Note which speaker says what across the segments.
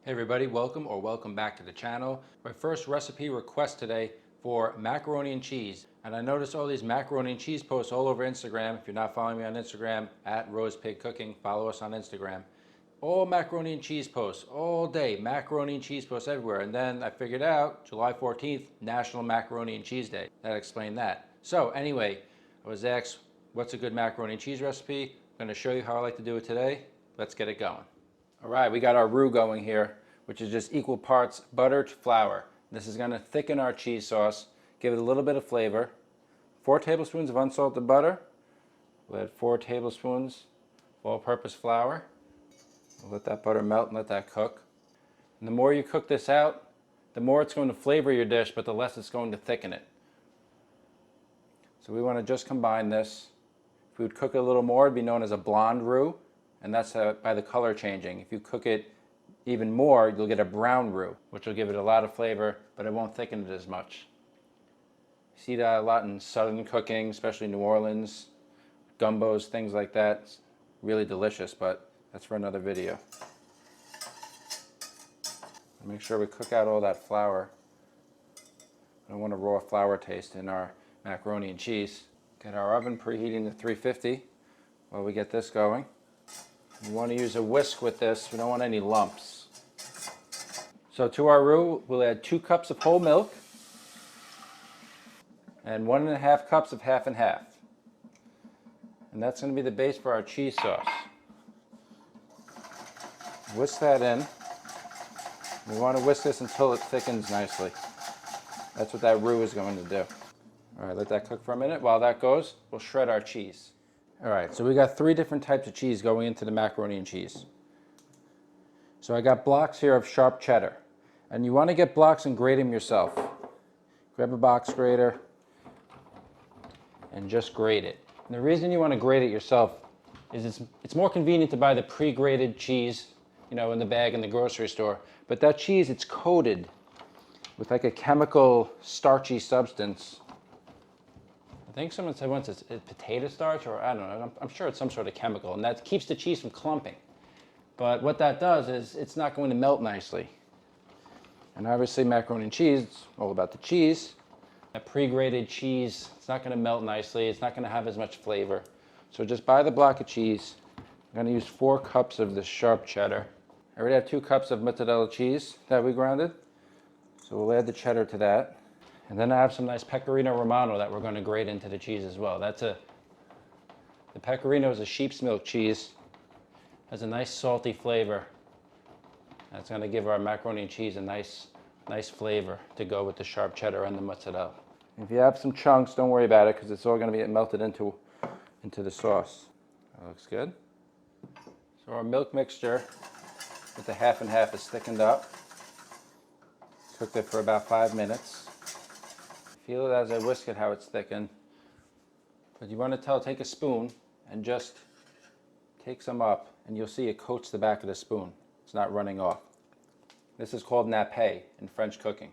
Speaker 1: Hey everybody, welcome back to the channel. My first recipe request today for macaroni and cheese. And I noticed all these macaroni and cheese posts all over Instagram. If you're not following me on Instagram, at rosepigcooking, follow us on Instagram. All macaroni and cheese posts, all day, macaroni and cheese posts everywhere. And then I figured out July 14th, National Macaroni and Cheese Day. That explained that. So anyway, I was asked, what's a good macaroni and cheese recipe? I'm gonna show you how I like to do it today. Let's get it going. All right, we got our roux going here, which is just equal parts butter to flour. This is going to thicken our cheese sauce, give it a little bit of flavor. 4 tablespoons of unsalted butter. We'll add 4 tablespoons of all-purpose flour. We'll let that butter melt and let that cook. And the more you cook this out, the more it's going to flavor your dish, but the less it's going to thicken it. So we want to just combine this. If we would cook it a little more, it'd be known as a blonde roux. And that's by the color changing. If you cook it even more, you'll get a brown roux, which will give it a lot of flavor, but it won't thicken it as much. You see that a lot in southern cooking, especially New Orleans, gumbos, things like that. It's really delicious, but that's for another video. Make sure we cook out all that flour. I don't want a raw flour taste in our macaroni and cheese. Get our oven preheating to 350 while we get this going. You want to use a whisk with this. We don't want any lumps. So to our roux, we'll add 2 cups of whole milk and 1.5 cups of half and half. And that's going to be the base for our cheese sauce. Whisk that in. We want to whisk this until it thickens nicely. That's what that roux is going to do. All right, let that cook for a minute. While that goes, we'll shred our cheese. All right, so we got 3 different types of cheese going into the macaroni and cheese. So I got blocks here of sharp cheddar. And you want to get blocks and grate them yourself. Grab a box grater and just grate it. And the reason you want to grate it yourself is it's more convenient to buy the pre-grated cheese, you know, in the bag in the grocery store. But that cheese, it's coated with like a chemical starchy substance. I think someone said once it's potato starch, or I don't know, I'm sure it's some sort of chemical, and that keeps the cheese from clumping. But what that does is it's not going to melt nicely. And obviously macaroni and cheese, it's all about the cheese. That pre-grated cheese, it's not going to melt nicely, it's not going to have as much flavor. So just buy the block of cheese. I'm going to use 4 cups of this sharp cheddar. I already have 2 cups of mozzarella cheese that we grounded. So we'll add the cheddar to that. And then I have some nice pecorino romano that we're going to grate into the cheese as well. The pecorino is a sheep's milk cheese. Has a nice salty flavor. That's going to give our macaroni and cheese a nice flavor to go with the sharp cheddar and the mozzarella. If you have some chunks, don't worry about it because it's all going to be melted into the sauce. That looks good. So our milk mixture with the half and half is thickened up. Cooked it for about 5 minutes. Feel it as I whisk it how it's thickened. But you want to take a spoon and just take some up, and you'll see it coats the back of the spoon. It's not running off. This is called nappe in French cooking.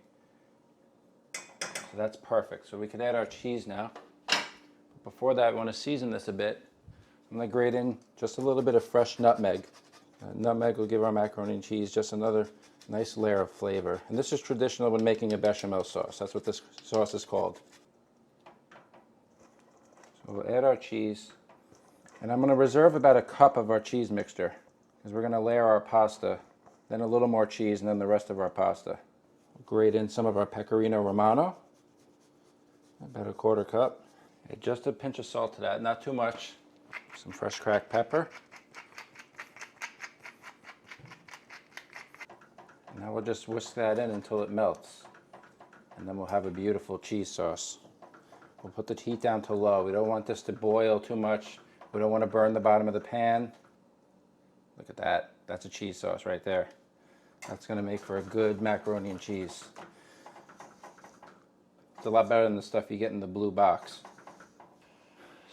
Speaker 1: So that's perfect. So we can add our cheese now. Before that, I want to season this a bit. I'm going to grate in just a little bit of fresh nutmeg. Nutmeg will give our macaroni and cheese just another nice layer of flavor. And this is traditional when making a bechamel sauce. That's what this sauce is called. So we'll add our cheese. And I'm going to reserve about 1 cup of our cheese mixture because we're going to layer our pasta, then a little more cheese, and then the rest of our pasta. We'll grate in some of our pecorino romano, about 1/4 cup. Add just a pinch of salt to that, not too much. Some fresh cracked pepper. Now we'll just whisk that in until it melts. And then we'll have a beautiful cheese sauce. We'll put the heat down to low. We don't want this to boil too much. We don't want to burn the bottom of the pan. Look at that. That's a cheese sauce right there. That's going to make for a good macaroni and cheese. It's a lot better than the stuff you get in the blue box.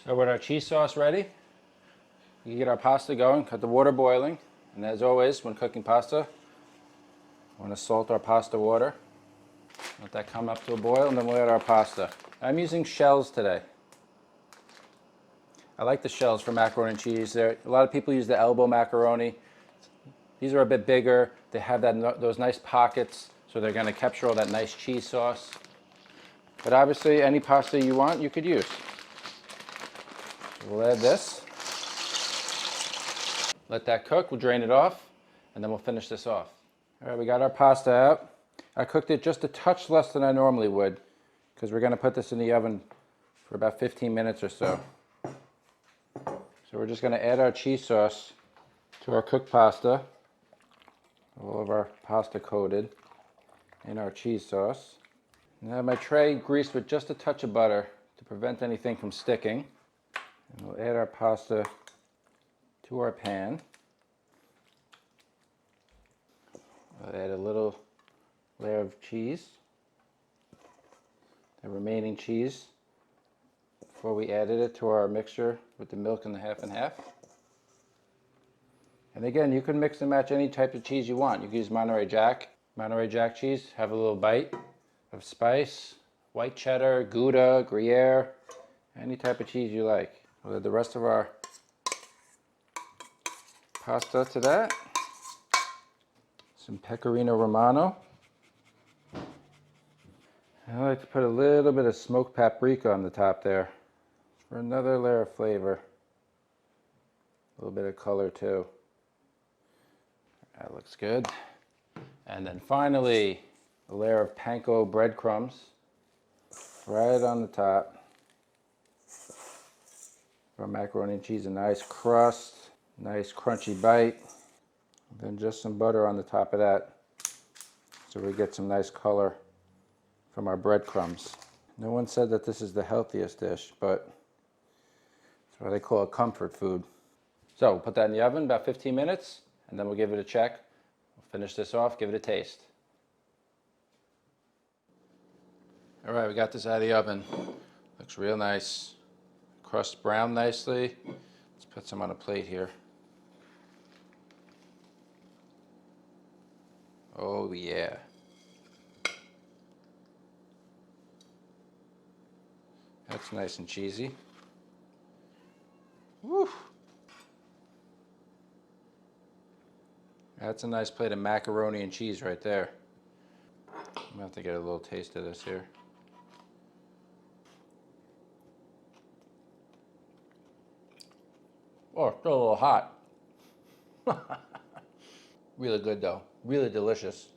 Speaker 1: So with our cheese sauce ready, you get our pasta going, cut the water boiling. And as always, when cooking pasta, I want to salt our pasta water. Let that come up to a boil, and then we'll add our pasta. I'm using shells today. I like the shells for macaroni and cheese. A lot of people use the elbow macaroni. These are a bit bigger. They have those nice pockets, so they're going to capture all that nice cheese sauce. But obviously, any pasta you want, you could use. So we'll add this. Let that cook. We'll drain it off, and then we'll finish this off. All right, we got our pasta out. I cooked it just a touch less than I normally would, because we're going to put this in the oven for about 15 minutes or so. So we're just going to add our cheese sauce to our cooked pasta. All of our pasta coated in our cheese sauce. Now I have my tray greased with just a touch of butter to prevent anything from sticking. And we'll add our pasta to our pan. I'll add a little layer of cheese, the remaining cheese, before we added it to our mixture with the milk and the half and half. And again, you can mix and match any type of cheese you want. You can use Monterey Jack cheese, have a little bite of spice, white cheddar, Gouda, Gruyere, any type of cheese you like. We'll add the rest of our pasta to that. Some pecorino romano. I like to put a little bit of smoked paprika on the top there for another layer of flavor. A little bit of color too. That looks good. And then finally, a layer of Panko breadcrumbs right on the top. Our macaroni and cheese, a nice crust, nice crunchy bite. And then just some butter on the top of that, so we get some nice color from our breadcrumbs. No one said that this is the healthiest dish, but it's what they call a comfort food. So we'll put that in the oven about 15 minutes, and then we'll give it a check. We'll finish this off, give it a taste. All right, we got this out of the oven. Looks real nice. Crust browned nicely. Let's put some on a plate here. Oh yeah. That's nice and cheesy. Woo. That's a nice plate of macaroni and cheese right there. I'm gonna have to get a little taste of this here. Oh, it's still a little hot. Really good though, really delicious.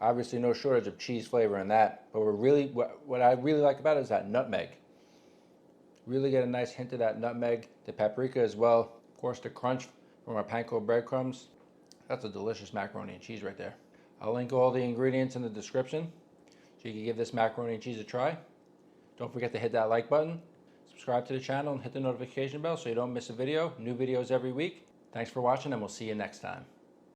Speaker 1: Obviously no shortage of cheese flavor in that, but what I really like about it is that nutmeg. Really get a nice hint of that nutmeg, the paprika as well. Of course the crunch from our panko breadcrumbs. That's a delicious macaroni and cheese right there. I'll link all the ingredients in the description so you can give this macaroni and cheese a try. Don't forget to hit that like button, subscribe to the channel, and hit the notification bell so you don't miss a video. New videos every week. Thanks for watching, and we'll see you next time.